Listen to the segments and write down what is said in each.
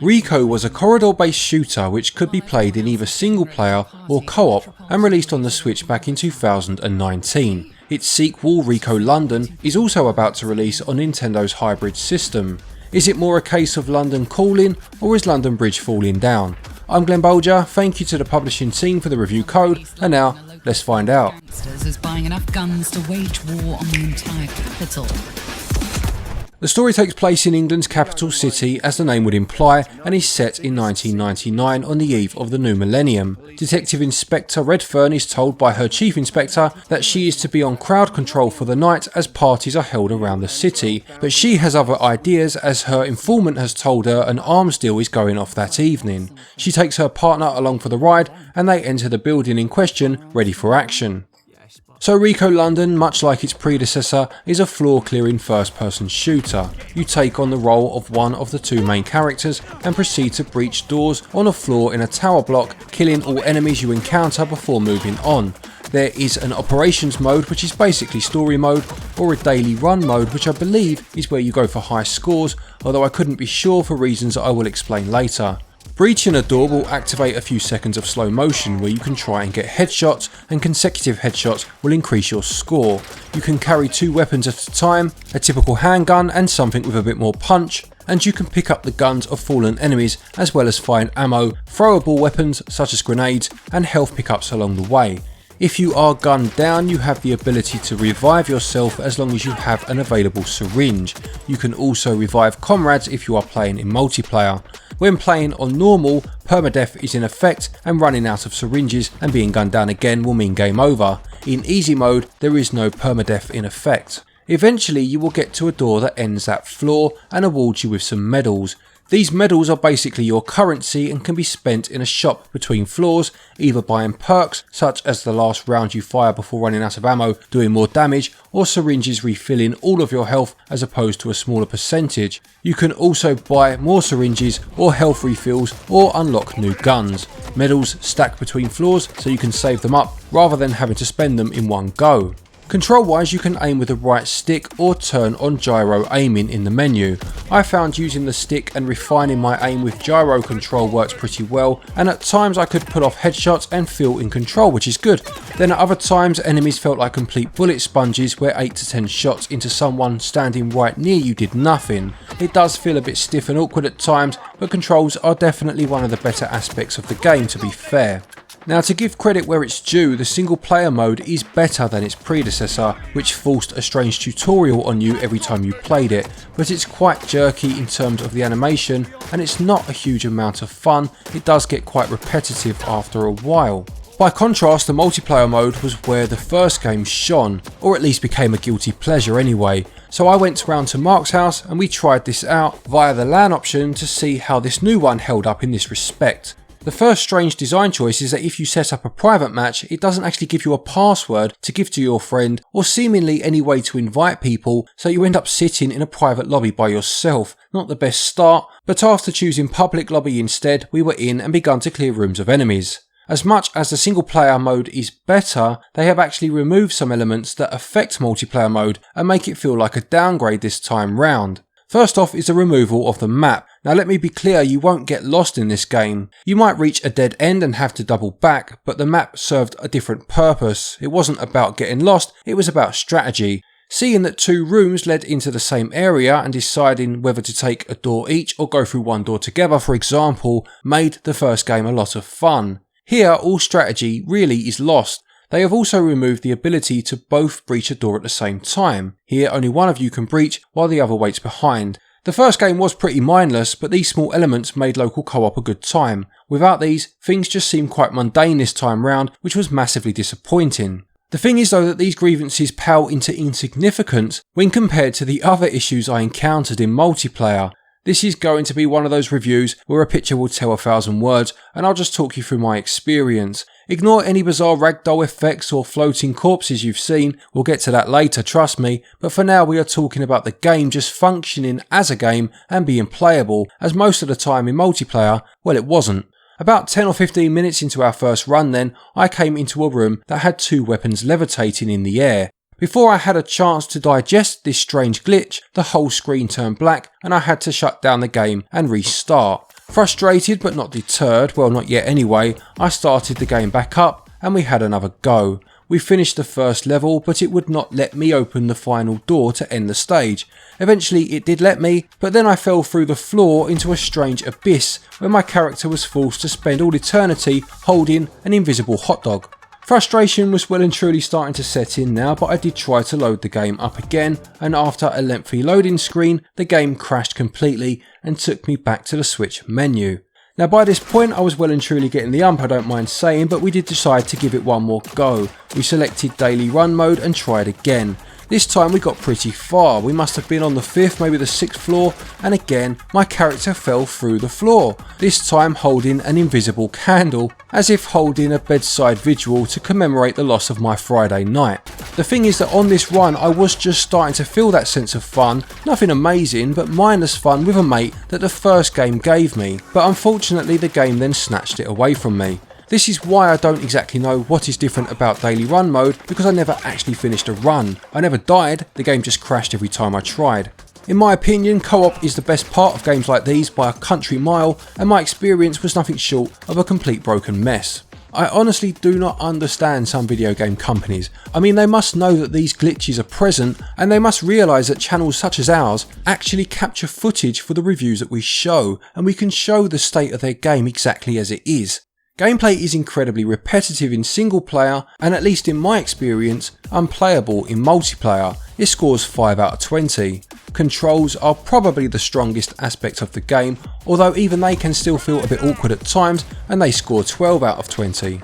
Rico was a corridor-based shooter which could be played in either single player or co-op and released on the Switch back in 2019. Its sequel, Rico London, is also about to release on Nintendo's hybrid system. Is it more a case of London calling, or is London Bridge falling down? I'm Glen Bolger, thank you to the publishing team for the review code, and now let's find out. Is buying enough guns to wage war on the entire capital. The story takes place in England's capital city, as the name would imply, and is set in 1999 on the eve of the new millennium. Detective Inspector Redfern is told by her chief inspector that she is to be on crowd control for the night as parties are held around the city, but she has other ideas as her informant has told her an arms deal is going off that evening. She takes her partner along for the ride and they enter the building in question, ready for action. So Rico London, much like its predecessor, is a floor-clearing first-person shooter. You take on the role of one of the two main characters and proceed to breach doors on a floor in a tower block, killing all enemies you encounter before moving on. There is an operations mode, which is basically story mode, or a daily run mode, which I believe is where you go for high scores, although I couldn't be sure for reasons I will explain later. Breaching a door will activate a few seconds of slow motion where you can try and get headshots, and consecutive headshots will increase your score. You can carry two weapons at a time, a typical handgun and something with a bit more punch, and you can pick up the guns of fallen enemies as well as find ammo, throwable weapons such as grenades and health pickups along the way. If you are gunned down, you have the ability to revive yourself as long as you have an available syringe. You can also revive comrades if you are playing in multiplayer. When playing on normal, permadeath is in effect and running out of syringes and being gunned down again will mean game over. In easy mode, there is no permadeath in effect. Eventually you will get to a door that ends that floor and awards you with some medals. These medals are basically your currency and can be spent in a shop between floors, either buying perks such as the last round you fire before running out of ammo doing more damage, or syringes refilling all of your health as opposed to a smaller percentage. You can also buy more syringes or health refills or unlock new guns. Medals stack between floors so you can save them up rather than having to spend them in one go. Control wise, you can aim with the right stick or turn on gyro aiming in the menu. I found using the stick and refining my aim with gyro control works pretty well, and at times I could pull off headshots and feel in control, which is good. Then at other times enemies felt like complete bullet sponges where 8 to 10 shots into someone standing right near you did nothing. It does feel a bit stiff and awkward at times, but controls are definitely one of the better aspects of the game, to be fair. Now, to give credit where it's due, the single player mode is better than its predecessor, which forced a strange tutorial on you every time you played it, but it's quite jerky in terms of the animation and it's not a huge amount of fun. It does get quite repetitive after a while. By contrast, the multiplayer mode was where the first game shone, or at least became a guilty pleasure anyway. So I went round to Mark's house and we tried this out via the LAN option to see how this new one held up in this respect. The first strange design choice is that if you set up a private match, it doesn't actually give you a password to give to your friend or seemingly any way to invite people, so you end up sitting in a private lobby by yourself. Not the best start, but after choosing public lobby instead, we were in and begun to clear rooms of enemies. As much as the single player mode is better, they have actually removed some elements that affect multiplayer mode and make it feel like a downgrade this time round. First off is the removal of the map. Now let me be clear, you won't get lost in this game. You might reach a dead end and have to double back, but the map served a different purpose. It wasn't about getting lost, it was about strategy. Seeing that two rooms led into the same area and deciding whether to take a door each or go through one door together, for example, made the first game a lot of fun. Here, all strategy really is lost. They have also removed the ability to both breach a door at the same time. Here only one of you can breach while the other waits behind. The first game was pretty mindless, but these small elements made local co-op a good time. Without these, things just seemed quite mundane this time round, which was massively disappointing. The thing is though that these grievances pale into insignificance when compared to the other issues I encountered in multiplayer. This is going to be one of those reviews where a picture will tell 1,000 words, and I'll just talk you through my experience. Ignore any bizarre ragdoll effects or floating corpses you've seen, we'll get to that later, trust me, but for now we are talking about the game just functioning as a game and being playable, as most of the time in multiplayer, well, it wasn't. About 10 or 15 minutes into our first run then, I came into a room that had two weapons levitating in the air. Before I had a chance to digest this strange glitch, the whole screen turned black and I had to shut down the game and restart. Frustrated but not deterred, well not yet anyway, I started the game back up and we had another go. We finished the first level, but it would not let me open the final door to end the stage. Eventually it did let me, but then I fell through the floor into a strange abyss where my character was forced to spend all eternity holding an invisible hot dog. Frustration was well and truly starting to set in now, but I did try to load the game up again, and after a lengthy loading screen, the game crashed completely and took me back to the Switch menu. Now by this point I was well and truly getting the ump, I don't mind saying, but we did decide to give it one more go. We selected daily run mode and tried again. This time we got pretty far. We must have been on the 5th, maybe the 6th floor, and again my character fell through the floor, this time holding an invisible candle, as if holding a bedside vigil to commemorate the loss of my Friday night. The thing is that on this run I was just starting to feel that sense of fun, nothing amazing but mindless fun with a mate that the first game gave me, but unfortunately the game then snatched it away from me. This is why I don't exactly know what is different about daily run mode, because I never actually finished a run. I never died, the game just crashed every time I tried. In my opinion, co-op is the best part of games like these by a country mile, and my experience was nothing short of a complete broken mess. I honestly do not understand some video game companies. I mean, they must know that these glitches are present, and they must realise that channels such as ours actually capture footage for the reviews that we show, and we can show the state of their game exactly as it is. Gameplay is incredibly repetitive in single player, and at least in my experience, unplayable in multiplayer. It scores 5 out of 20. Controls are probably the strongest aspect of the game, although even they can still feel a bit awkward at times, and they score 12 out of 20.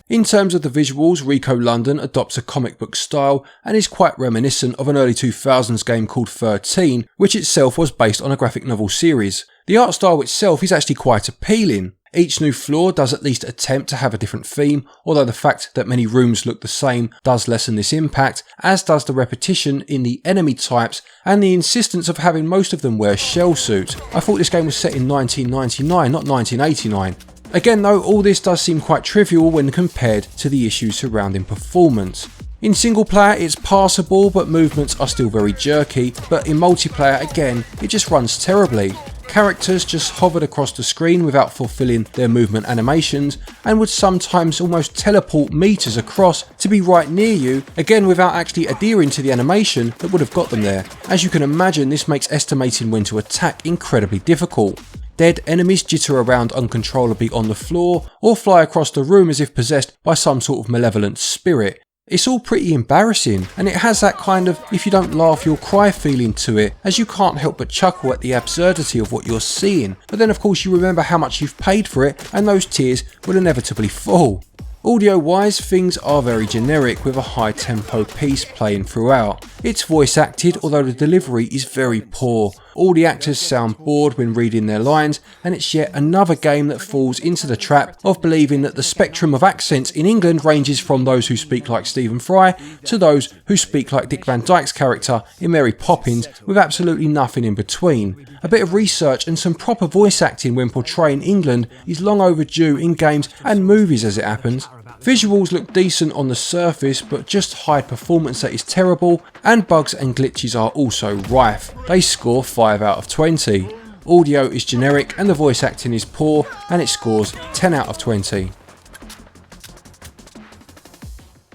In terms of the visuals, Rico London adopts a comic book style and is quite reminiscent of an early 2000s game called 13, which itself was based on a graphic novel series. The art style itself is actually quite appealing. Each new floor does at least attempt to have a different theme, although the fact that many rooms look the same does lessen this impact, as does the repetition in the enemy types and the insistence of having most of them wear shell suits. I thought this game was set in 1999, not 1989. Again though, all this does seem quite trivial when compared to the issues surrounding performance. In single player it's passable, but movements are still very jerky, but in multiplayer again it just runs terribly. Characters just hovered across the screen without fulfilling their movement animations, and would sometimes almost teleport meters across to be right near you, again without actually adhering to the animation that would have got them there. As you can imagine, this makes estimating when to attack incredibly difficult. Dead enemies jitter around uncontrollably on the floor, or fly across the room as if possessed by some sort of malevolent spirit. It's all pretty embarrassing, and it has that kind of if you don't laugh you'll cry feeling to it, as you can't help but chuckle at the absurdity of what you're seeing, but then of course you remember how much you've paid for it, and those tears will inevitably fall. Audio wise, things are very generic, with a high tempo piece playing throughout. It's voice acted, although the delivery is very poor. All the actors sound bored when reading their lines, and it's yet another game that falls into the trap of believing that the spectrum of accents in England ranges from those who speak like Stephen Fry to those who speak like Dick Van Dyke's character in Mary Poppins, with absolutely nothing in between. A bit of research and some proper voice acting when portraying England is long overdue in games and movies as it happens. Visuals look decent on the surface, but just hide performance that is terrible, and bugs and glitches are also rife. They score 5 out of 20. Audio is generic and the voice acting is poor, and it scores 10 out of 20.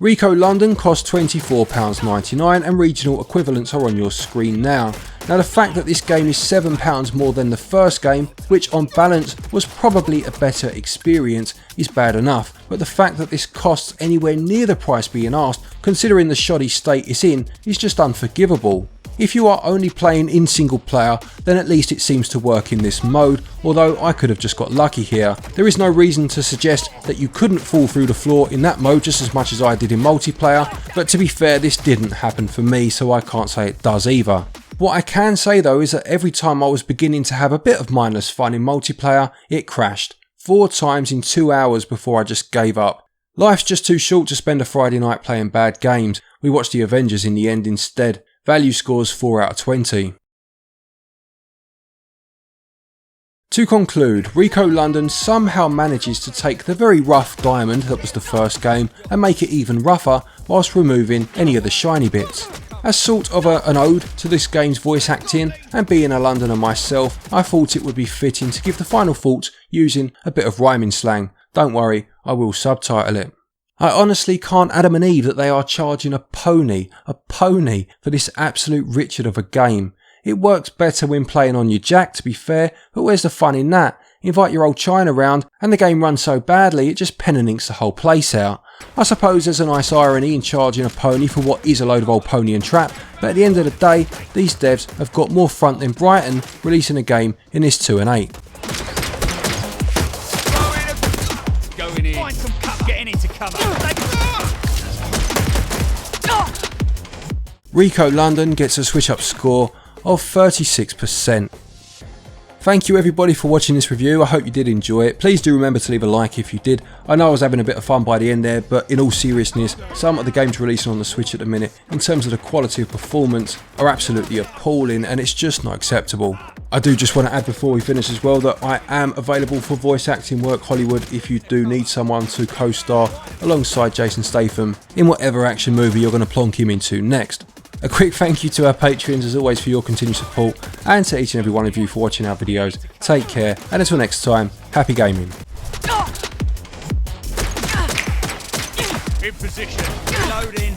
Rico London costs £24.99 and regional equivalents are on your screen now. Now the fact that this game is £7 more than the first game, which on balance was probably a better experience, is bad enough, but the fact that this costs anywhere near the price being asked, considering the shoddy state it's in, is just unforgivable. If you are only playing in single player, then at least it seems to work in this mode, although I could have just got lucky here. There is no reason to suggest that you couldn't fall through the floor in that mode just as much as I did in multiplayer, but to be fair, this didn't happen for me, so I can't say it does either. What I can say though is that every time I was beginning to have a bit of mindless fun in multiplayer, it crashed. 4 times in 2 hours before I just gave up. Life's just too short to spend a Friday night playing bad games. We watched the Avengers in the end instead. Value scores 4 out of 20. To conclude, Rico London somehow manages to take the very rough diamond that was the first game and make it even rougher whilst removing any of the shiny bits. As sort of an ode to this game's voice acting, and being a Londoner myself, I thought it would be fitting to give the final thoughts using a bit of rhyming slang. Don't worry, I will subtitle it. I honestly can't Adam and Eve that they are charging a pony for this absolute Richard of a game. It works better when playing on your jack, to be fair, but where's the fun in that? Invite your old China round and the game runs so badly it just pen and inks the whole place out. I suppose there's a nice irony in charging a pony for what is a load of old pony and trap, but at the end of the day, these devs have got more front than Brighton releasing a game in this 2 and 8. Going in. Find some cover. Getting into cover. Rico London gets a SwitchUp score of 36%. Thank you everybody for watching this review. I hope you did enjoy it. Please do remember to leave a like if you did. I know I was having a bit of fun by the end there, but in all seriousness, some of the games releasing on the Switch at the minute, in terms of the quality of performance, are absolutely appalling, and it's just not acceptable. I do just want to add before we finish as well that I am available for voice acting work Hollywood if you do need someone to co-star alongside Jason Statham in whatever action movie you're going to plonk him into next. A quick thank you to our Patreons as always for your continued support, and to each and every one of you for watching our videos. Take care, and until next time, happy gaming. In position. Reloading.